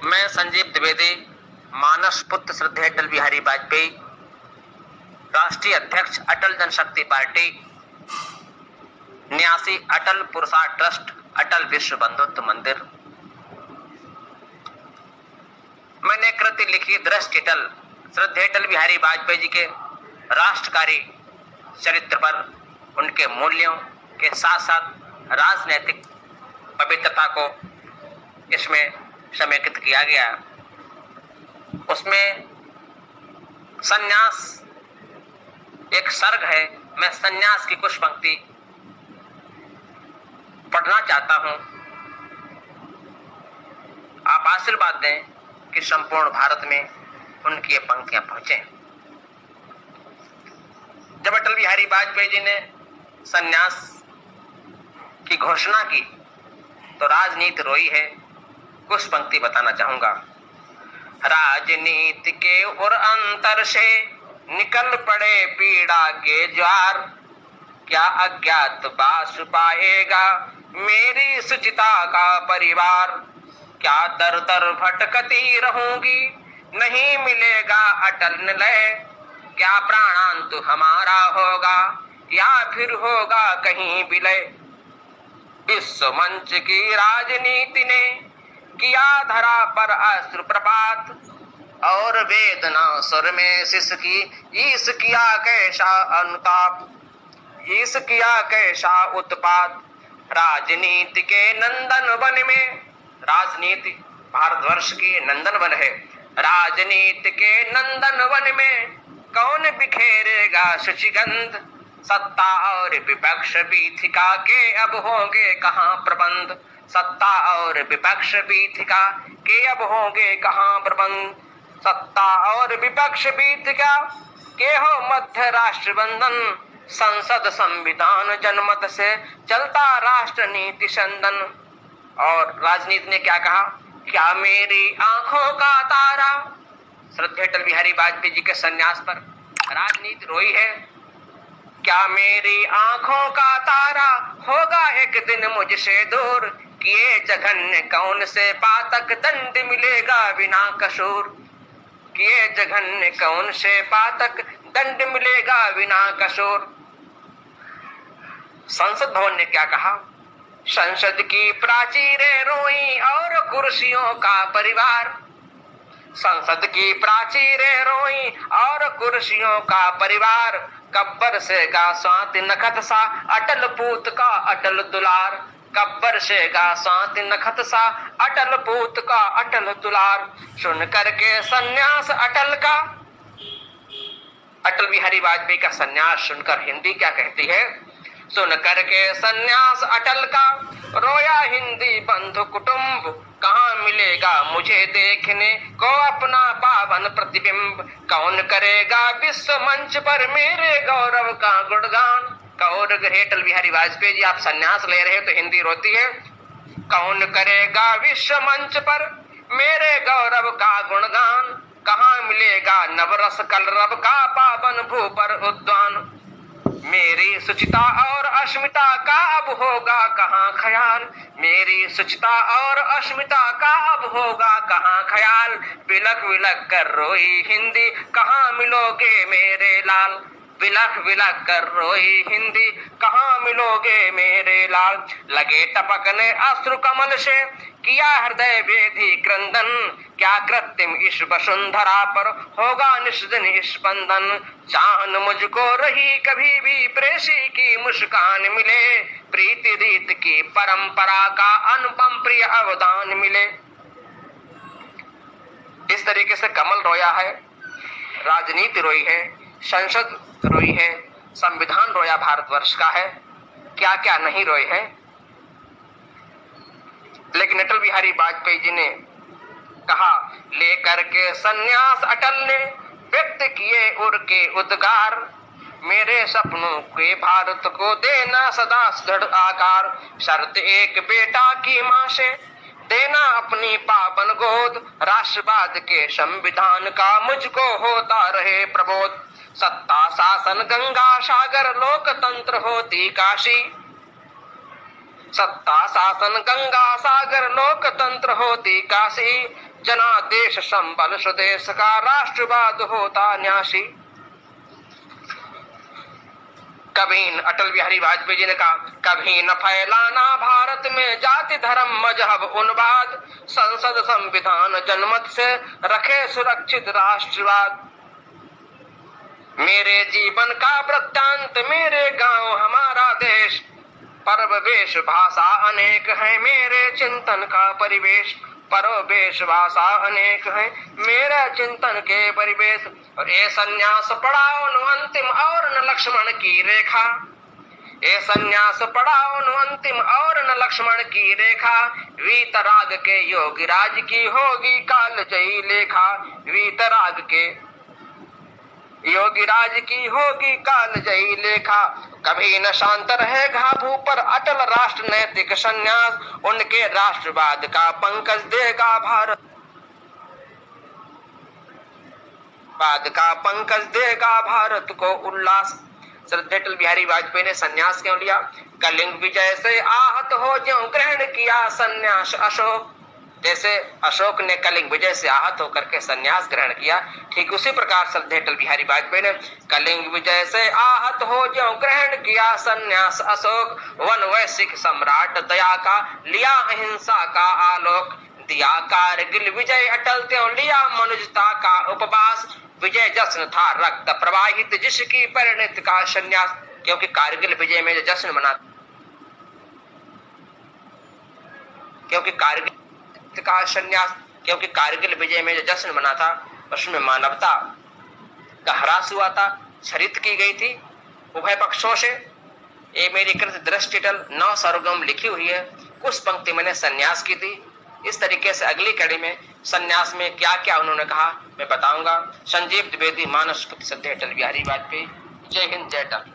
मैं संजीव द्विवेदी, मानस पुत्र श्रद्धेय अटल बिहारी वाजपेयी, राष्ट्रीय अध्यक्ष अटल जनशक्ति पार्टी, न्यासी अटल पुरुषार्थ ट्रस्ट, अटल विश्व बंधुत्व मंदिर। मैंने कृति लिखी दृष्टि अटल श्रद्धेय अटल बिहारी वाजपेयी जी के राष्ट्रकारी चरित्र पर, उनके मूल्यों के साथ साथ राजनैतिक पवित्रता को इसमें समेकित किया गया। उसमें संन्यास एक सर्ग है। मैं संन्यास की कुछ पंक्ति पढ़ना चाहता हूं। आप आशीर्वाद दें कि संपूर्ण भारत में उनकी ये पंक्तियां पहुंचे। जब अटल बिहारी वाजपेयी जी ने संन्यास की घोषणा की तो राजनीति रोई है। कुछ पंक्ति बताना चाहूंगा। राजनीति के और अंतर से निकल पड़े पीड़ा के ज्वार, क्या अज्ञात बास पाएगा मेरी सुचिता का परिवार, क्या दर दर भटकती रहूंगी नहीं मिलेगा अटल निलय, क्या प्राणांत हमारा होगा या फिर होगा कहीं विलय। विश्व मंच की राजनीति ने किया धरा पर अश्रु प्रपात, और वेदना सुर में सिसकी ईश किया कैसा अनुताप, ईश किया कैसा उत्पात। राजनीति के नंदन वन में, राजनीति भारतवर्ष की नंदन वन है, राजनीति के नंदन वन में कौन बिखेरेगा शुचिगंध, सत्ता और विपक्ष पीठिका के अब होंगे कहाँ प्रबंध, सत्ता और विपक्ष पीठिका के अब होंगे कहाँ प्रबंध। सत्ता और विपक्ष पीठिका के हो मध्य राष्ट्र बंधन, संसद संविधान जनमत से चलता राष्ट्र नीति संदन। और राजनीति ने क्या कहा, क्या मेरी आंखों का तारा। श्रद्धेय अटल बिहारी वाजपेयी जी के संन्यास पर राजनीति रोई है। क्या मेरी आंखों का तारा होगा एक दिन मुझसे दूर, किए जघन्य कौन से पातक दंड मिलेगा बिना कसूर, किए जघन्य कौन से पातक दंड मिलेगा बिना कसूर। संसद भवन ने क्या कहा, संसद की प्राचीरें रोई और कुर्सियों का परिवार, संसद की प्राचीरें रोई और कुर्सियों का परिवार, कब्बर से गा सांति नखत सा अटल पूत का अटल दुलार, कब्बर से गा सांति नखत सा अटल पूत का अटल दुलार। सुन करके संन्यास अटल का, अटल बिहारी वाजपेयी का संन्यास सुनकर हिंदी क्या कहती है, सुन करके संन्यास अटल का रोया हिंदी बंधु कुटुंब, कहाँ मिलेगा मुझे देखने को अपना पावन प्रतिबिंब, कौन करेगा विश्व मंच पर मेरे गौरव का गुणगान। और अटल बिहारी वाजपेयी जी आप संन्यास ले रहे हो तो हिंदी रोती है, कौन करेगा विश्व मंच पर मेरे गौरव का गुणगान, कहाँ मिलेगा नवरस कलरव का पावन भू पर उद्यान। मेरी सुचिता और अस्मिता का अब होगा कहाँ ख्याल, मेरी सुचिता और अस्मिता का अब होगा कहाँ ख्याल। बिलख बिलख कर रोई हिंदी कहाँ मिलोगे मेरे लाल, बिलख बिलख कर रोई हिंदी कहाँ मिलोगे मेरे लाल। लगे टपकने अश्रु कमल से किया हृदय वेदी क्रंदन, क्या कृत्रिम इस वसुंधरा पर होगा निस्दिन स्पंदन। चाहन मुझको रही कभी भी प्रेसी की मुस्कान मिले, प्रीति रीत की परंपरा का अनुपम प्रिय अवदान मिले। इस तरीके से कमल रोया है, राजनीति रोई है, संसद रोई है, संविधान रोया भारतवर्ष का है, क्या क्या नहीं रोए है। लेकिन अटल बिहारी वाजपेयी जी ने कहा, लेकर के संन्यास अटल ने व्यक्त किए उर के उद्गार, मेरे सपनों के भारत को देना सदा दृढ़ आकार। शर्त एक बेटा की मां से देना अपनी पावन गोद, राष्ट्रवाद के संविधान का मुझको होता रहे प्रबोध। सत्ता शासन गंगा सागर लोकतंत्र होती काशी, सत्ता शासन गंगा सागर लोकतंत्र होती काशी, जनादेश संबल स्वदेश का राष्ट्रवाद होता न्यासी। कभी अटल बिहारी वाजपेयी जी ने कहा, कभी न फैलाना भारत में जाति धर्म मजहब उन्माद, संसद संविधान जनमत से रखे सुरक्षित राष्ट्रवाद। मेरे जीवन का वृत्तांत मेरे गांव हमारा देश, पर्व वेश भाषा अनेक है मेरे चिंतन का परिवेश, पर्व वेश भाषा अनेक है मेरे चिंतन के परिवेश। और ये सन्यास पढ़ाओ नु अंतिम और न लक्ष्मण की रेखा, ये सन्यास पढ़ाओ नु अंतिम और न लक्ष्मण की रेखा, वीतराग के योगी राज की होगी काल जयी लेखा, वीतराग के योगी राज की होगी काल जयी लेखा। कभी न शांत रहेगा भू पर अटल राष्ट्र नैतिक संन्यास, उनके राष्ट्रवाद का पंकज देगा भारत, बाद का पंकज देगा भारत को उल्लास। श्रद्धेय अटल बिहारी वाजपेयी ने संन्यास क्यों लिया? कलिंग विजय से आहत हो ज्यों ग्रहण किया संन्यास अशोक, जैसे अशोक ने कलिंग विजय से आहत होकर के संन्यास ग्रहण किया, ठीक उसी प्रकार श्रद्धेय अटल बिहारी वाजपेयी ने कलिंग विजय से आहत हो ज्यों ग्रहण किया संन्यास अशोक। वन वैश्विक सम्राट दया का लिया अहिंसा का आलोक, दिया कारगिल विजय अटल त्यों लिया मनुष्यता का उपवास, विजय जश्न था रक्त प्रवाहित जिसकी परिणत का संन्यास। क्योंकि कारगिल विजय में जो जश्न मना, क्योंकि कारगिल का संन्यास, क्योंकि कारगिल विजय में जो जश्न मना था उसमें मानवता का ह्रास हुआ था, छरित की गई थी उभय पक्षों से। ये मेरी कृत दृष्टि टल 9 सर्वगम लिखी हुई है, उस पंक्ति मैंने संन्यास की थी। इस तरीके से अगली कड़ी में संन्यास में क्या क्या उन्होंने कहा मैं बताऊंगा। संजीव द्विवेदी, मानस, श्रद्धेय अटल बिहारी वाजपेयी। जय हिंद, जय अटल।